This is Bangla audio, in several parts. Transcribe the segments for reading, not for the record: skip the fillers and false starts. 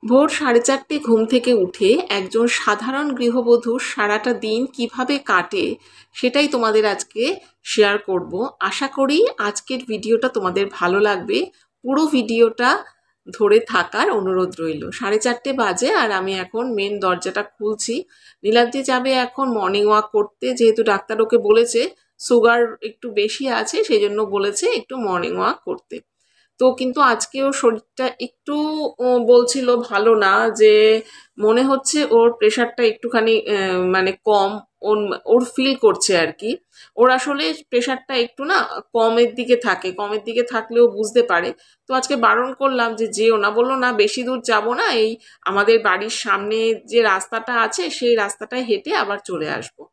ভোর 4:30 ঘুম থেকে উঠে একজন সাধারণ গৃহবধূ সারাটা দিন কিভাবে কাটে সেটাই তোমাদের আজকে শেয়ার করব। আশা করি আজকের ভিডিওটা তোমাদের ভালো লাগবে। পুরো ভিডিওটা ধরে থাকার অনুরোধ রইল। 4:30 বাজে আর আমি এখন মেন দরজাটা খুলছি। নীলাদ্রি যাবে এখন মর্নিং ওয়াক করতে, যেহেতু ডাক্তার ওকে বলেছে সুগার একটু বেশি আছে, সেই জন্য বলেছে একটু মর্নিং ওয়াক করতে। তো কিন্তু আজকেও শরীরটা একটু বলছিল ভালো না, যে মনে হচ্ছে ওর প্রেশারটা একটুখানি মানে কম, ওর ওর ফিল করছে আর কি। ওর আসলে প্রেশারটা একটু না কমের দিকে থাকে, কমের দিকে থাকলেও বুঝতে পারে। তো আজকে বারণ করলাম যে যেও না, বললো না বেশি দূর যাব না, এই আমাদের বাড়ির সামনে যে রাস্তাটা আছে সেই রাস্তাটায় হেঁটে আবার চলে আসবো।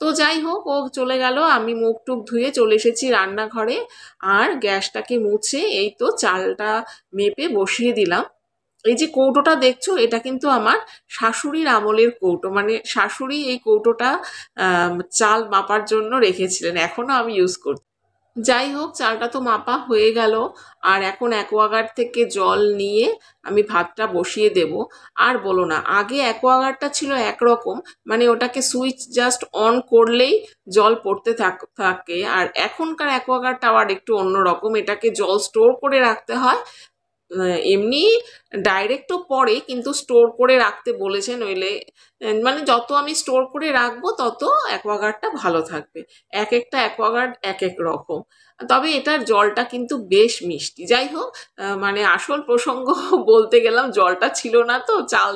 তো যাই হোক, ও চলে গেল, আমি মুখ টুক ধুয়ে চলে এসেছি রান্নাঘরে। আর গ্যাসটাকে মুছে এই তো চালটা মেপে বসিয়ে দিলাম। এই যে কৌটোটা দেখছো, এটা কিন্তু আমার শাশুড়ির আমলের কৌটো, মানে শাশুড়ি এই কৌটোটা চাল মাপার জন্য রেখেছিলেন, এখনো আমি ইউজ করছি। যাই হোক, চালটা তো মাপা হয়ে গেল। আর এখন অ্যাকোয়াগার্ড থেকে জল নিয়ে আমি ভাতটা বসিয়ে দেব। আর বলো না, আগে অ্যাকোয়াগার্ডটা ছিল একরকম, মানে ওটাকে সুইচ জাস্ট অন করলেই জল পড়তে থাকে। আর এখনকার অ্যাকোয়াগার্ডটা আবার একটু অন্যরকম, এটাকে জল স্টোর করে রাখতে হয়। এমনি ডাইরেক্টও পড়ে, কিন্তু স্টোর করে রাখতে বলেছে, নইলে মানে যত আমি স্টোর করে রাখবো তত অ্যাকোয়াগার্ডটা ভালো থাকবে। এক একটা অ্যাকোয়াগার্ড এক এক রকম, তবে এটার জলটা কিন্তু বেশ মিষ্টি। যাই হোক, মানে আসল প্রসঙ্গ বলতে গেলাম, জলটা ছিল না, তো চাল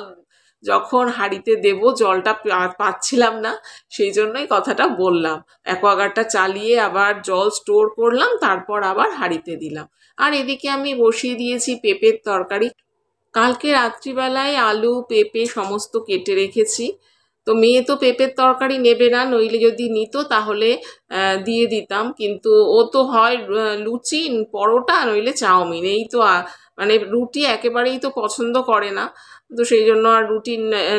যখন হাঁড়িতে দেব জলটা পাচ্ছিলাম না, সেই জন্যই কথাটা বললাম। অ্যাকোয়াগার্ডটা চালিয়ে আবার জল স্টোর করলাম, তারপর আবার হাঁড়িতে দিলাম। আর এদিকে আমি বসিয়ে দিয়েছি পেঁপের তরকারি। কালকে রাত্রিবেলায় আলু পেঁপে সমস্ত কেটে রেখেছি। তো মেয়ে তো পেঁপের তরকারি নেবে না, নইলে যদি নিত তাহলে দিয়ে দিতাম, কিন্তু ও তো হয় লুচি পরোটা নইলে চাউমিন, এই তো মানে রুটি একেবারেই তো পছন্দ করে না। তো সেই জন্য আর রুটি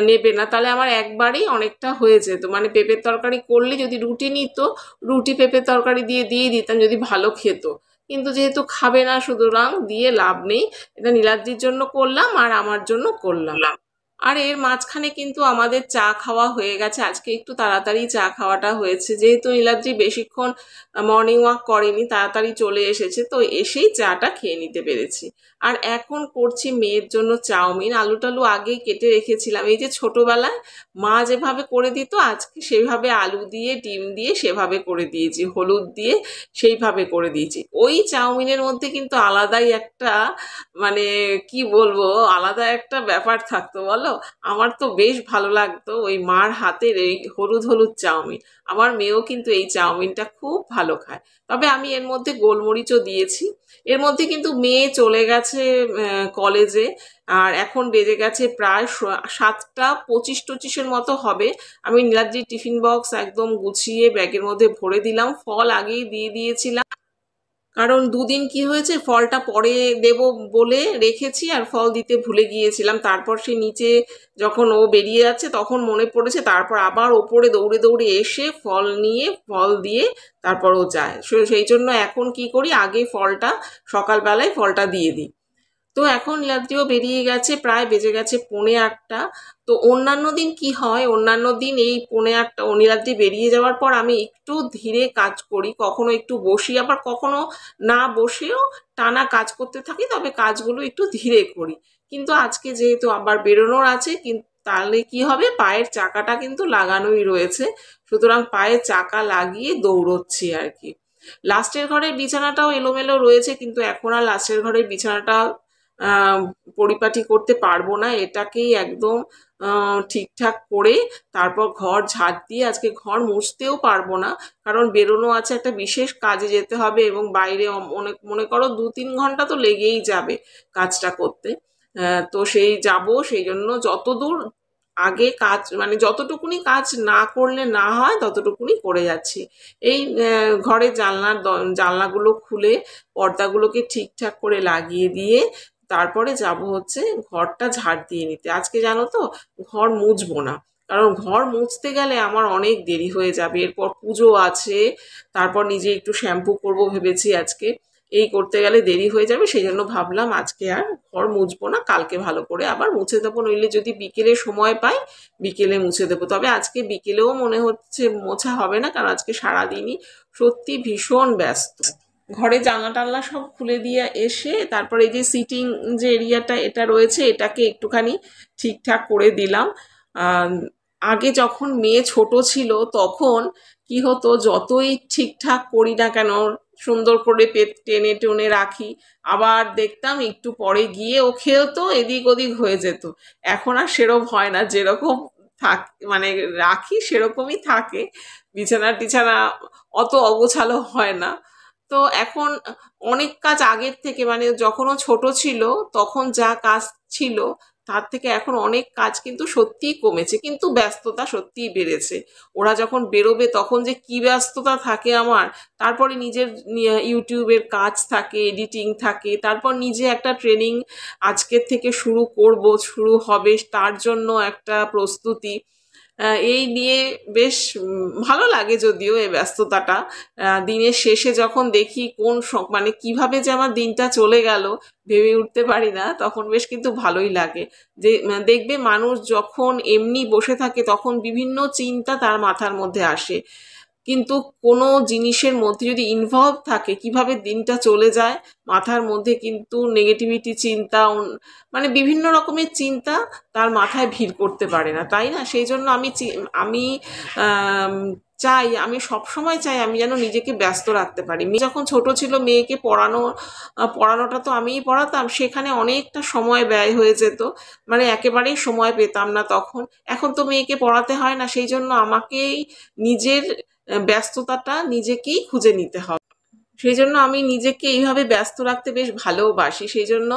নেবে না, তাহলে আমার একবারেই অনেকটা হয়ে যেত। মানে পেঁপের তরকারি করলে যদি রুটি নিত, রুটি পেঁপের তরকারি দিয়ে দিতাম যদি ভালো খেত। কিন্তু যেহেতু খাবে না, সুতরাং দিয়ে লাভ নেই। এটা নীলাদ্রির জন্য করলাম আর আমার জন্য করলাম। আর এর মাঝখানে কিন্তু আমাদের চা খাওয়া হয়ে গেছে। আজকে একটু তাড়াতাড়ি চা খাওয়াটা হয়েছে, যেহেতু নীলাদ্রি বেশিক্ষণ মর্নিং ওয়াক করেনি, তাড়াতাড়ি চলে এসেছে, তো এসেই চাটা খেয়ে নিতে পেরেছি। আর এখন করছি মেয়ের জন্য চাউমিন। আলু টালু আগেই কেটে রেখেছিলাম, এই যে ছোটবেলায় মা যেভাবে করে দিত, আজকে সেভাবে আলু দিয়ে ডিম দিয়ে সেভাবে করে দিয়েছি, হলুদ দিয়ে সেইভাবে করে দিয়েছি। ওই চাউমিনের মধ্যে কিন্তু আলাদাই একটা, মানে কি বলবো, আলাদা একটা ব্যাপার থাকতো বলো। আমার তো বেশ ভালো লাগতো ওই মার হাতের এই হলুদ হলুদ চাউমিন। আমার মেয়েও কিন্তু এই চাউমিনটা খুব ভালো খায়। তবে আমি এর মধ্যে গোলমরিচও দিয়েছি। এর মধ্যে কিন্তু মেয়ে চলে গেছে কলেজে, আর এখন বেজে গেছে প্রায় 7:25-25 মতো হবে। আমি নীলাদ্রির টিফিন বক্স একদম গুছিয়ে ব্যাগের মধ্যে ভরে দিলাম, ফল আগেই দিয়ে দিয়েছিলাম। কারণ দুদিন কি হয়েছে, ফলটা পরে দেব বলে রেখেছি আর ফল দিতে ভুলে গিয়েছিলাম। তারপর সে নিচে যখন ও বেরিয়ে যাচ্ছে তখন মনে পড়েছে, তারপর আবার ওপরে দৌড়ে দৌড়ে এসে ফল নিয়ে ফল দিয়ে তারপর ও যায়। সেই জন্য এখন কি করি, আগে ফলটা সকালবেলায় ফলটা দিয়ে দিই। তো এখন নীলাদ্রিও বেরিয়ে গেছে, প্রায় বেজে গেছে 7:45। তো অন্যান্য দিন কি হয়, অন্যান্য দিন এই 7:45 নীলাদ্রি বেরিয়ে যাওয়ার পর আমি একটু ধীরে কাজ করি, কখনো একটু বসি, আবার কখনো না বসেও টানা কাজ করতে থাকি, তবে কাজগুলো একটু ধীরে করি। কিন্তু আজকে যেহেতু আবার বেরোনোর আছে, কিন্তু তাহলে কি হবে, পায়ের চাকাটা কিন্তু লাগানোই রয়েছে, সুতরাং পায়ের চাকা লাগিয়ে দৌড়চ্ছি আর কি। লাস্টের ঘরের বিছানাটাও এলোমেলো রয়েছে, কিন্তু এখন আর লাস্টের ঘরের বিছানাটা পরিপাটি করতে পারবো না, এটাকেই একদম ঠিকঠাক করে তারপর ঘর ঝাড় দিয়ে, আজকে ঘর মুছতেও পারবো না, কারণ বেরোনো আছে, একটা বিশেষ কাজে যেতে হবে, এবং বাইরে অনেক মনে করো 2-3 ঘন্টা তো লেগেই যাবে কাজটা করতে। তো সেই যাব, সেই জন্য যতদূর আগে কাজ, মানে যতটুকুনি কাজ না করলে না হয় ততটুকুনি করে যাচ্ছি। এই ঘরের জানলাগুলো খুলে পর্দাগুলোকে ঠিকঠাক করে লাগিয়ে দিয়ে তারপরে যাব হচ্ছে ঘরটা ঝাড় দিয়ে নিতে। আজকে জানো তো ঘর মুছবো না, কারণ ঘর মুছতে গেলে আমার অনেক দেরি হয়ে যাবে, এরপর পুজো আছে, তারপর নিজে একটু শ্যাম্পু করব ভেবেছি আজকে। এই করতে গেলে দেরি হয়ে যাবে, সেই জন্য ভাবলাম আজকে আর ঘর মুছবো না, কালকে ভালো করে আবার মুছে দেবো, নইলে যদি বিকেলে সময় পাই বিকেলে মুছে দেবো। তবে আজকে বিকেলেও মনে হচ্ছে মোছা হবে না, কারণ আজকে সারাদিনই সত্যি ভীষণ ব্যস্ত। ঘরে জানলা টানলা সব খুলে দিয়ে এসে তারপরে এই যে সিটিং যে এরিয়াটা এটা রয়েছে এটাকে একটুখানি ঠিকঠাক করে দিলাম। আগে যখন মেয়ে ছোট ছিল তখন কি হতো, যতই ঠিকঠাক করি না কেন, সুন্দর করে টেনে টেনে রাখি, আবার দেখতাম একটু পরে গিয়ে ও খেলতো, এদিক ওদিক হয়ে যেত। এখন আর সেরকম হয় না, যেরকম থাক মানে রাখি সেরকমই থাকে, বিছানা টিছানা অত অগোছালো হয় না। তো এখন অনেক কাজ আগের থেকে, মানে যখনও ছোট ছিল তখন যা কাজ ছিল তার থেকে এখন অনেক কাজ কিন্তু সত্যিই কমেছে, কিন্তু ব্যস্ততা সত্যিই বেড়েছে। ওরা যখন বেরোবে তখন যে কি ব্যস্ততা থাকে আমার, তারপরে নিজের ইউটিউবের কাজ থাকে, এডিটিং থাকে, তারপর নিজে একটা ট্রেনিং আজকের থেকে শুরু হবে, তার জন্য একটা প্রস্তুতি। এই নিয়ে বেশ ভালো লাগে যদিও এই ব্যস্ততাটা। দিনের শেষে যখন দেখি মানে কিভাবে যে আমার দিনটা চলে গেল ভেবে উঠতে পারি না, তখন বেশ কিন্তু ভালোই লাগে। যে দেখবে মানুষ যখন এমনি বসে থাকে তখন বিভিন্ন চিন্তা তার মাথার মধ্যে আসে, কিন্তু কোনো জিনিসের মধ্যে যদি ইনভলভ থাকে কিভাবে দিনটা চলে যায়, মাথার মধ্যে কিন্তু নেগেটিভিটি চিন্তা, মানে বিভিন্ন রকমের চিন্তা তার মাথায় ভিড় করতে পারে না, তাই না? সেই জন্য আমি চাই, আমি সবসময় চাই আমি যেন নিজেকে ব্যস্ত রাখতে পারি। মেয়ে যখন ছোট ছিল মেয়েকে পড়ানোটা তো আমিই পড়াতাম, সেখানে অনেকটা সময় ব্যয় হয়ে যেত, মানে একেবারেই সময় পেতাম না তখন। এখন তো মেয়েকে পড়াতে হয় না, সেই জন্য আমাকেই নিজের ব্যস্ততাটা নিজেকেই খুঁজে নিতে হবে। সেই জন্য আমি নিজেকে এইভাবে ব্যস্ত রাখতে বেশ ভালোবাসি। সেই জন্য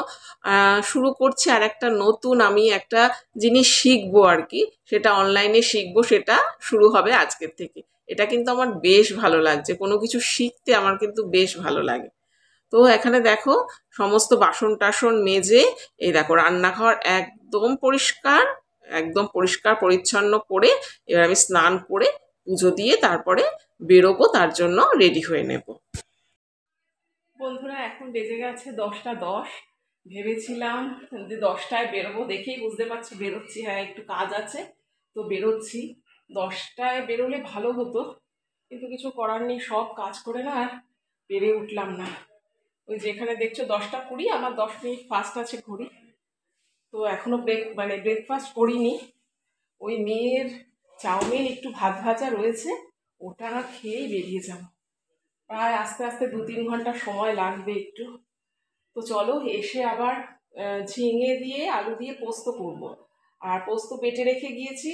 শুরু করছি আর একটা নতুন, আমি একটা জিনিস শিখবো আর কি, সেটা অনলাইনে শিখবো, সেটা শুরু হবে আজকের থেকে। এটা কিন্তু আমার বেশ ভালো লাগছে, কোনো কিছু শিখতে আমার কিন্তু বেশ ভালো লাগে। তো এখানে দেখো সমস্ত বাসন টাসন মেজে, এই দেখো রান্নাঘর একদম পরিষ্কার পরিচ্ছন্ন করে এবার আমি স্নান করে পুজো দিয়ে তারপরে বেরোবো, তার জন্য রেডি হয়ে নেব। বন্ধুরা এখন বেজে গেছে 10টা 10। ভেবেছিলাম যে 10টায় বেরোবো, দেখেই বুঝতে পারছি বেরোচ্ছি, হ্যাঁ একটু কাজ আছে তো বেরোচ্ছি। 10টায় বেরোলে ভালো হতো, কিন্তু কিছু করার নেই, সব কাজ করে না আর পেরে উঠলাম না। ওই যেখানে দেখছো 10টা 20, আমার 10 মিনিট ফাস্ট আছে ঘড়ি, তো এখনো ব্রেকফাস্ট করিনি। ওই মেয়ের চাউমিন একটু ভাত ভাজা রয়েছে, ওটা খেয়েই বেরিয়ে যাব। প্রায় আস্তে আস্তে 2-3 ঘন্টা সময় লাগবে একটু। তো চলো, এসে আবার ঝিঙে দিয়ে আলু দিয়ে পোস্ত করব। আর পোস্ত বেটে রেখে গিয়েছি,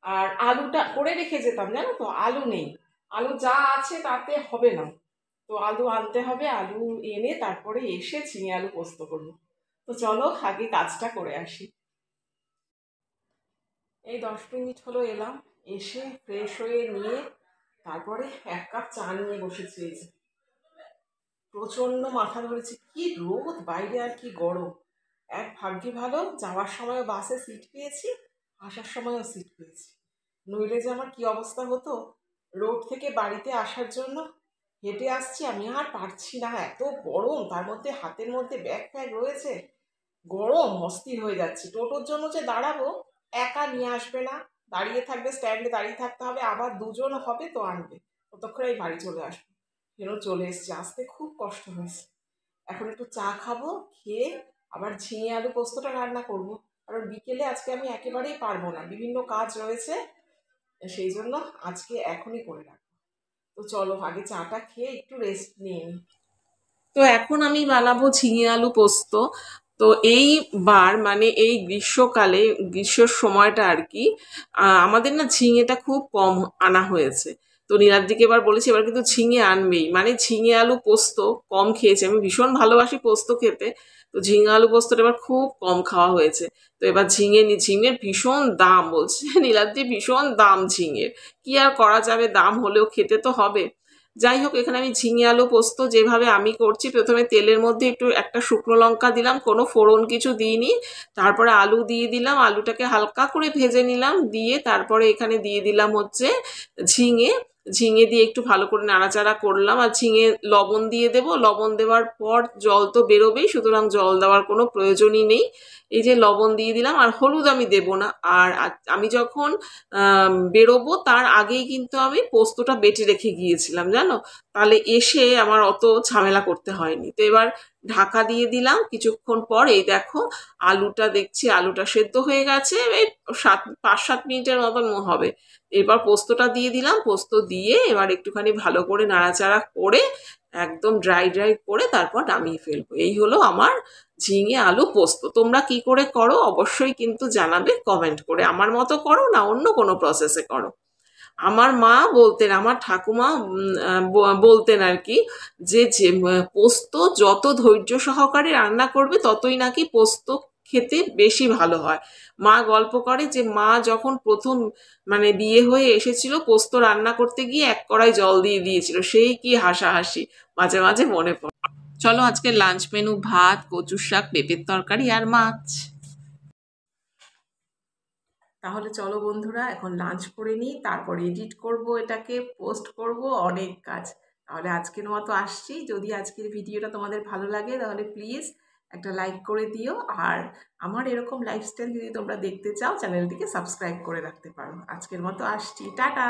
আর আলুটা করে রেখে যেতাম, জানো তো আলু নেই, আলু যা আছে তাতে হবে না, তো আলু আনতে হবে, আলু এনে তারপরে এসে ঝিঙে আলু পোস্ত করব। তো চলো আগে কাজটা করে আসি। এই 10 মিনিট হলো এলাম, এসে ফ্রেশ হয়ে নিয়ে তারপরে 1 কাপ চা নিয়ে বসেছি। এই যে প্রচণ্ড মাথা ধরেছে, কি রোদ বাইরে আর কি গরম। ভাগ্যে ভালো যাওয়ার সময় বাসে সিট পেয়েছি, আসার সময়ও সিট পেয়েছি, নইলে যে আমার কি অবস্থা হতো। রোড থেকে বাড়িতে আসার জন্য হেঁটে আসছি, আমি আর পারছি না, এত গরম, তার মধ্যে হাতের মধ্যে ব্যাগ ফ্যাগ রয়েছে, গরম অস্থির হয়ে যাচ্ছি। টোটোর জন্য যে দাঁড়াবো, একা নিয়ে আসবে না, দাঁড়িয়ে থাকবে, স্ট্যান্ডে দাঁড়িয়ে থাকতে হবে, আবার 2জন হবে তো আনবে, ততক্ষণে এই বাড়ি চলে আসবো। চলে এসছি, আসতে খুব কষ্ট হয়েছে। এখন একটু চা খাবো, খেয়ে আবার ঝিঙে আলু পোস্তটা রান্না করব, কারণ বিকেলে আজকে আমি একেবারেই পারবো না, বিভিন্ন কাজ রয়েছে, সেই জন্য আজকে এখনই করে রাখবো। তো চলো আগে চাটা খেয়ে একটু রেস্ট নিয়ে নিই। তো এখন আমি বানাবো ঝিঙে আলু পোস্ত। তো এইবার মানে এই গ্রীষ্মের সময়টা আর কি, আমাদের না ঝিঙেটা খুব কম আনা হয়েছে। তো নীলাদ্রিকে এবার বলেছি এবার কিন্তু ঝিঙে আনবেই, মানে ঝিঙে আলু পোস্ত কম খেয়েছে, আমি ভীষণ ভালোবাসি পোস্ত খেতে, তো ঝিঙে আলু পোস্তটা এবার খুব কম খাওয়া হয়েছে। তো এবার ঝিঙের ভীষণ দাম বলছে নীলাদ্রি, ভীষণ দাম ঝিঙের, কি আর করা যাবে, দাম হলেও খেতে তো হবে। যাই হোক, এখানে আমি ঝিঙে আলু পোস্ত যেভাবে আমি করছি, প্রথমে তেলের মধ্যে একটা শুকনো লঙ্কা দিলাম, কোনো ফোড়ন কিছু দিইনি, তারপরে আলু দিয়ে দিলাম, আলুটাকে হালকা করে ভেজে নিলাম, দিয়ে তারপরে এখানে দিয়ে দিলাম হচ্ছে ঝিঙে দিয়ে একটু ভালো করে নাড়াচাড়া করলাম, আর ঝিঙে লবণ দিয়ে দেব। লবণ দেওয়ার পর জল তো বেরোবেই, সুতরাং জল দেওয়ার কোনো প্রয়োজনই নেই। এই যে লবণ দিয়ে দিলাম, আর হলুদ আমি দেব না। আর আমি যখন বেরোবো তার আগেই কিন্তু আমি পোস্তটা বেটে রেখে গিয়েছিলাম, জানো, তাহলে এসে আমার অত ঝামেলা করতে হয়নি। তো এবার ঢাকা দিয়ে দিলাম। কিছুক্ষণ পর এই দেখো আলুটা, দেখছি আলুটা সেদ্ধ হয়ে গেছে, এই 5-7 মিনিটের মতন হবে। এবার পোস্তটা দিয়ে দিলাম। পোস্ত দিয়ে এবার একটুখানি ভালো করে নাড়াচাড়া করে একদম ড্রাই ড্রাই করে তারপর নামিয়ে ফেলবো। এই হলো আমার ঝিঙে আলু পোস্ত। তোমরা কি করে করো অবশ্যই কিন্তু জানাবে কমেন্ট করে। আমার মতো করো না অন্য কোনো প্রসেসে করো। আমার মা বলতেন, আমার ঠাকুমা বলতেন আর কি, যে পোস্ত যত ধৈর্য সহকারে রান্না করবে ততই নাকি পোস্ত খেতে বেশি ভালো হয়। মা গল্প করে যে মা যখন প্রথম মানে বিয়ে হয়ে এসেছিল, পোস্ত রান্না করতে গিয়ে 1 কড়াই জল দিয়ে দিয়েছিল। সেই কি হাসাহাসি মাঝে মাঝে মনে পড়ে। চলো আজকে লাঞ্চ মেনু ভাত, কচুর শাক, পেঁপের তরকারি আর মাছ। তাহলে চলো বন্ধুরা এখন লাঞ্চ করে নিই, তারপর এডিট করব, এটাকে পোস্ট করব, অনেক কাজ। তাহলে আজকের মতো আসছি। যদি আজকের ভিডিওটা তোমাদের ভালো লাগে তাহলে প্লিজ একটা লাইক করে দিও, আর আমার এরকম লাইফস্টাইল যদি তোমরা দেখতে চাও চ্যানেলটিকে সাবস্ক্রাইব করে রাখতে পারো। আজকের মতো আসছি, টাটা।